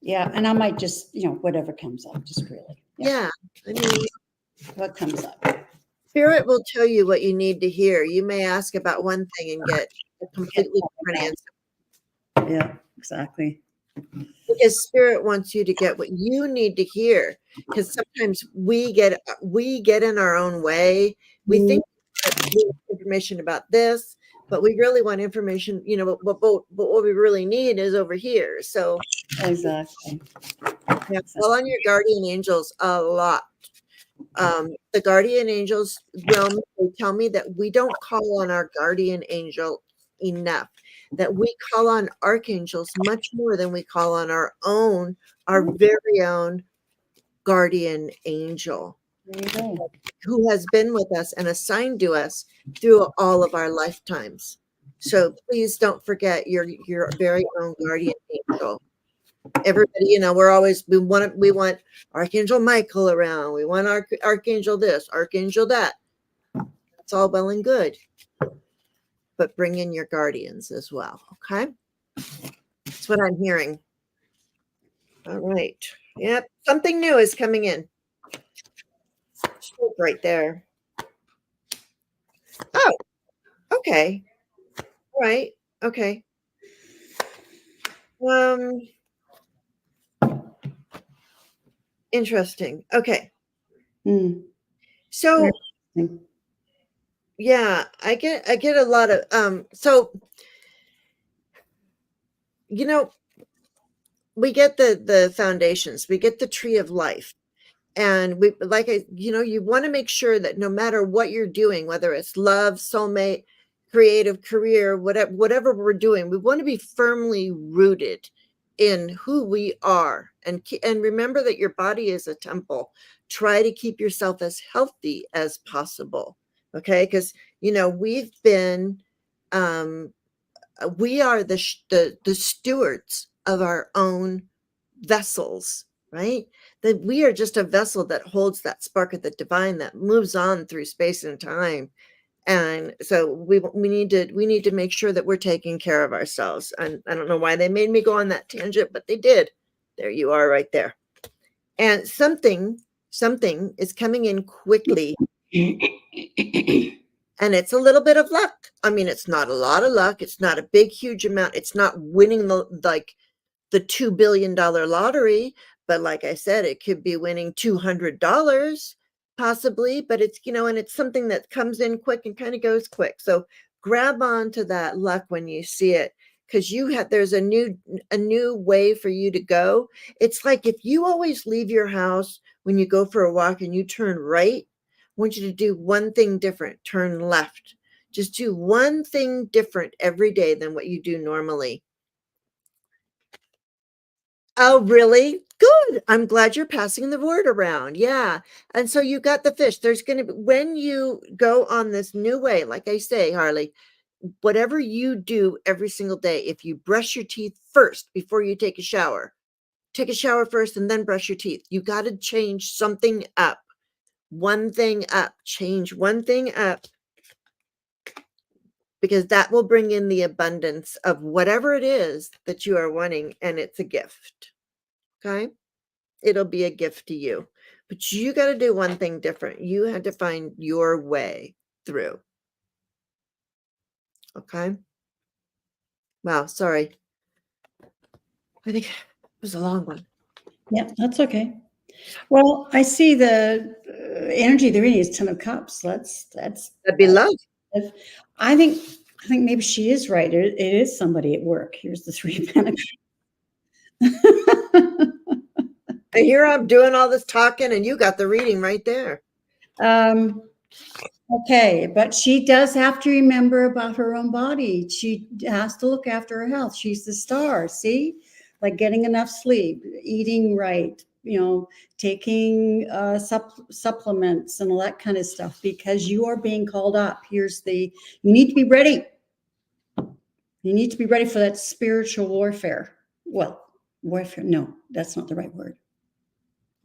Yeah, and I might just, whatever comes up, just really. Yeah. I mean, what comes up. Spirit will tell you what you need to hear. You may ask about one thing and get a completely different answer. Yeah, exactly. Because Spirit wants you to get what you need to hear. Because sometimes we get in our own way. We think we need information about this, but we really want information, but what we really need is over here. So exactly. Call on your guardian angels a lot. The guardian angels realm, they tell me that we don't call on our guardian angel enough, that we call on archangels much more than we call on our very own guardian angel, who has been with us and assigned to us through all of our lifetimes. So please don't forget your very own guardian angel. Everybody, we want Archangel Michael around. We want Archangel this, Archangel that. It's all well and good, but bring in your guardians as well. Okay, that's what I'm hearing. All right. Yep, something new is coming in. Right there. Oh, okay. All right. Okay. Interesting. Okay. So yeah, I get a lot of so we get the foundations, we get the tree of life, and you want to make sure that no matter what you're doing, whether it's love, soulmate, creative career, whatever we're doing, we want to be firmly rooted in who we are, and remember that your body is a temple. Try to keep yourself as healthy as possible, okay? Because we've been we are the stewards of our own vessels, right? That we are just a vessel that holds that spark of the divine that moves on through space and time. And so we need to make sure that we're taking care of ourselves. And I don't know why they made me go on that tangent, but they did. There you are right there. And something is coming in quickly. And it's a little bit of luck. I mean, it's not a lot of luck. It's not a big, huge amount. It's not winning the $2 billion lottery. But like I said, it could be winning $200 possibly. But it's, and it's something that comes in quick and kind of goes quick. So grab onto that luck when you see it, because there's a new way for you to go. It's like if you always leave your house when you go for a walk and you turn right, I want you to do one thing different, turn left. Just do one thing different every day than what you do normally. Oh, really? Good. I'm glad you're passing the word around. Yeah. And so you got the fish. There's going to be, when you go on this new way, like I say, Harley, whatever you do every single day, if you brush your teeth first before you take a shower first and then brush your teeth. You got to change something up. One thing up. Change one thing up. Because that will bring in the abundance of whatever it is that you are wanting, and it's a gift. Okay? It'll be a gift to you. But you got to do one thing different. You had to find your way through. Okay? Wow, sorry. I think it was a long one. Yeah, that's okay. Well, I see the energy they're in is 10 of cups. That'd be love. I think maybe she is right. It is somebody at work. Here's the 3 of Pentacles. And here I'm doing all this talking, and you got the reading right there. Okay, but she does have to remember about her own body. She has to look after her health. She's the star. See, like getting enough sleep, eating right, taking supplements and all that kind of stuff, because you are being called up. You need to be ready. You need to be ready for that spiritual warfare. Well, warfare, no, that's not the right word.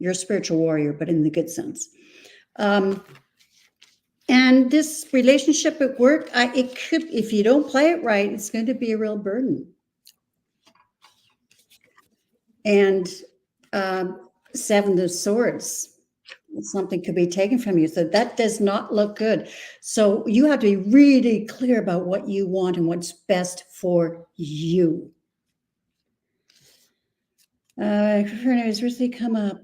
You're a spiritual warrior, but in the good sense. And this relationship at work, it could, if you don't play it right, it's going to be a real burden. And 7 of Swords, something could be taken from you. So that does not look good. So you have to be really clear about what you want and what's best for you. Has really come up.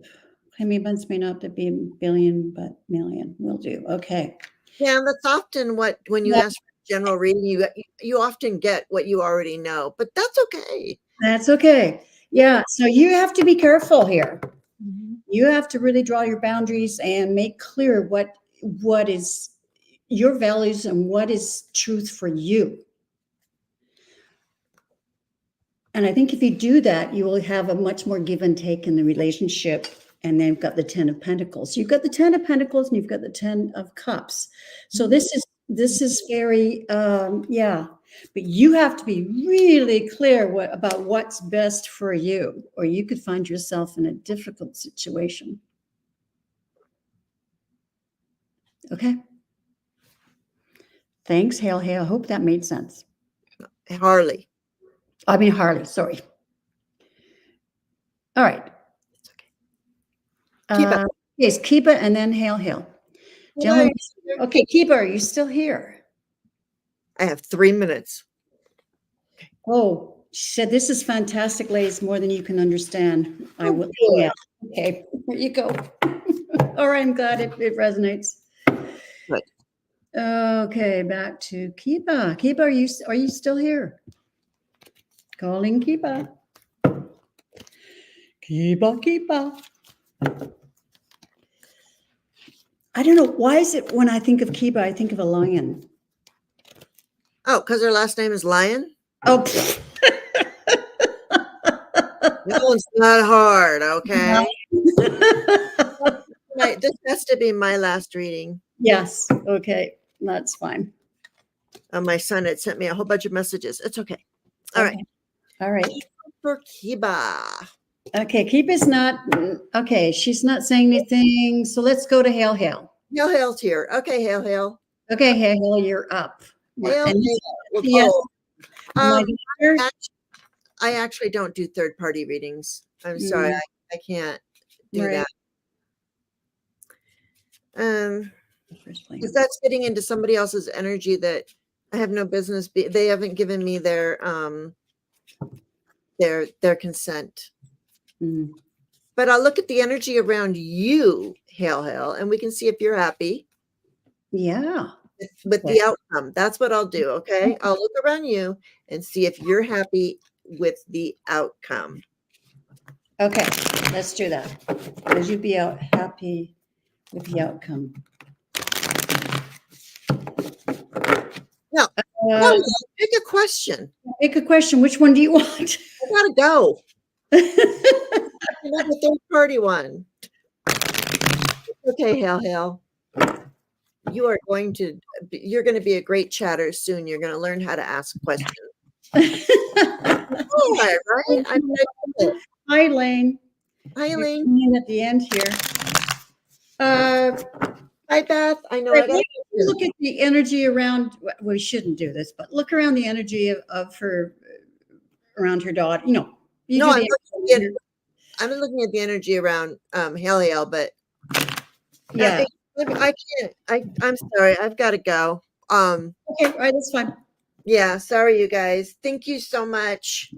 Claiming months may not be a billion, but million will do. Okay. Yeah, and that's often when you ask for general reading, you often get what you already know, but that's okay. That's okay. Yeah. So you have to be careful here. Mm-hmm. You have to really draw your boundaries and make clear what is your values and what is truth for you. And I think if you do that, you will have a much more give and take in the relationship. And then you've got the 10 of Pentacles. You've got the 10 of Pentacles and you've got the 10 of Cups. So this is very, yeah. But you have to be really clear about what's best for you, or you could find yourself in a difficult situation. Okay. Thanks, Hail. I hope that made sense. Harley. Harley, sorry. All right. Kiba. Yes, Kiba and then Hail. Gentlemen, okay, Kiba, are you still here? I have 3 minutes. Oh, she said, this is fantastic, ladies, more than you can understand. I will. Yeah. Okay, there you go. All right, I'm glad it resonates. Good. Okay, back to Kiba. Kiba, are you still here? Calling Kiba. Kiba. I don't know. Why is it when I think of Kiba, I think of a lion? Oh, because her last name is Lion? Oh, that one's not hard, okay? Right, this has to be my last reading. Yes, okay, that's fine. My son had sent me a whole bunch of messages. It's okay. All right. All right. For Kiba. Okay, Kiba's not, okay, she's not saying anything. So let's go to Hail. Hail's here. Okay, Hail. Okay, Hail, you're up. Hail. Yes. I actually don't do third-party readings. I'm sorry, I can't do that. Because that's fitting into somebody else's energy that I have no business. They haven't given me their consent. But I'll look at the energy around you, Hail, and we can see if you're happy. Yeah. With the outcome. That's what I'll do. Okay. I'll look around you and see if you're happy with the outcome. Okay. Let's do that. Would you be happy with the outcome? No. Pick a question. Pick a question. Which one do you want? I gotta go. Another third party one. Okay, Hale. You're going to be a great chatter soon. You're going to learn how to ask questions. Yeah, right? I mean, I love it. Hi, Elaine. Hi, You're Elaine. coming in at the end here. Hi, Beth. I know Right, I got look at the energy around. We shouldn't do this, but look around the energy of her around her daughter. You know, you No, do the I'm looking at the energy around Hale, but yeah. I can't. I'm sorry. I've got to go. Okay, all right, that's fine. Yeah, sorry, you guys. Thank you so much.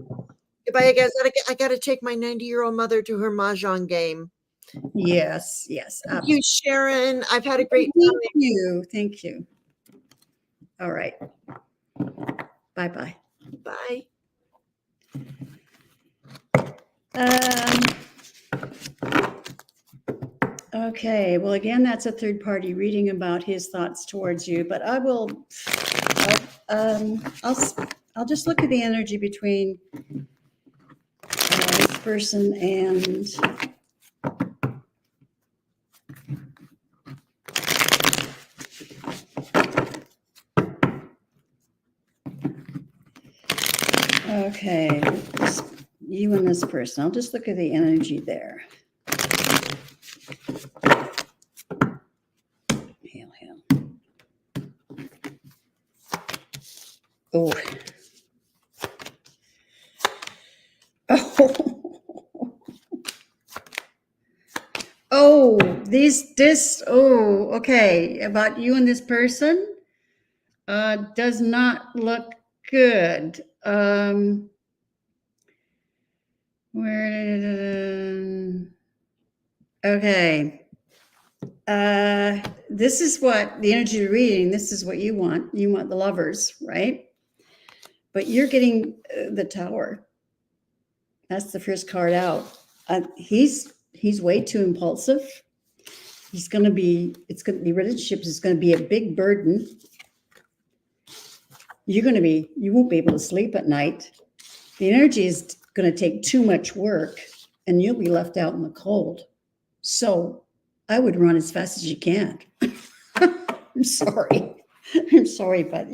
Goodbye, guys. I got to take my 90-year-old mother to her mahjong game. Yes. Thank you, Sharon. I've had a great time. Thank you. All right. Bye-bye. Bye. Okay. Well, again, that's a third party reading about his thoughts towards you, but I will, I'll just look at the energy between this person and okay, you and this person. I'll just look at the energy there. Hail. Oh. Oh, okay. About you and this person does not look good. Okay. This is what the energy of reading, this is what you want. You want the lovers, right? But you're getting the Tower. That's the first card out. He's way too impulsive. The relationships is going to be a big burden. You won't be able to sleep at night. The energy is going to take too much work and you'll be left out in the cold. So I would run as fast as you can. I'm sorry, but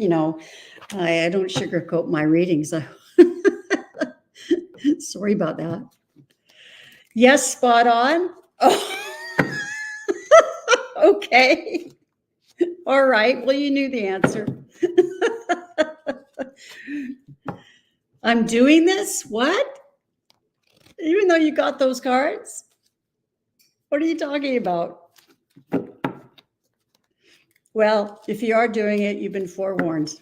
I don't sugarcoat my readings. Sorry about that. Yes, spot on. Oh. Okay. All right. Well, you knew the answer. I'm doing this? What? Even though you got those cards? What are you talking about? Well, if you are doing it, you've been forewarned.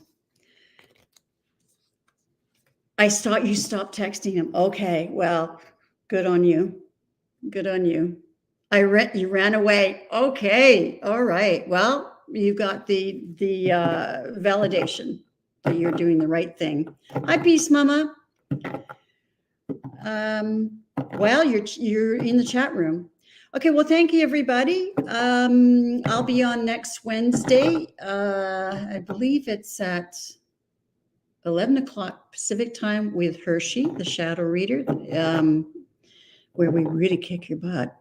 You stopped texting him. Okay, well, good on you. Good on you. You ran away. Okay, all right. Well, you got the validation that you're doing the right thing. Hi, Peace Mama. Well, you're in the chat room. Okay, well, thank you, everybody. I'll be on next Wednesday. I believe it's at 11 o'clock Pacific time with Hershey, the shadow reader, where we really kick your butt.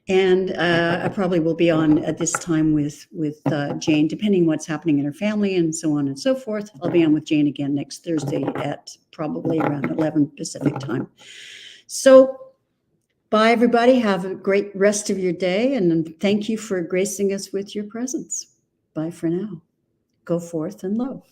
And I probably will be on at this time with Jane, depending what's happening in her family and so on and so forth. I'll be on with Jane again next Thursday at probably around 11 Pacific time. So bye, everybody. Have a great rest of your day. And thank you for gracing us with your presence. Bye for now. Go forth and love.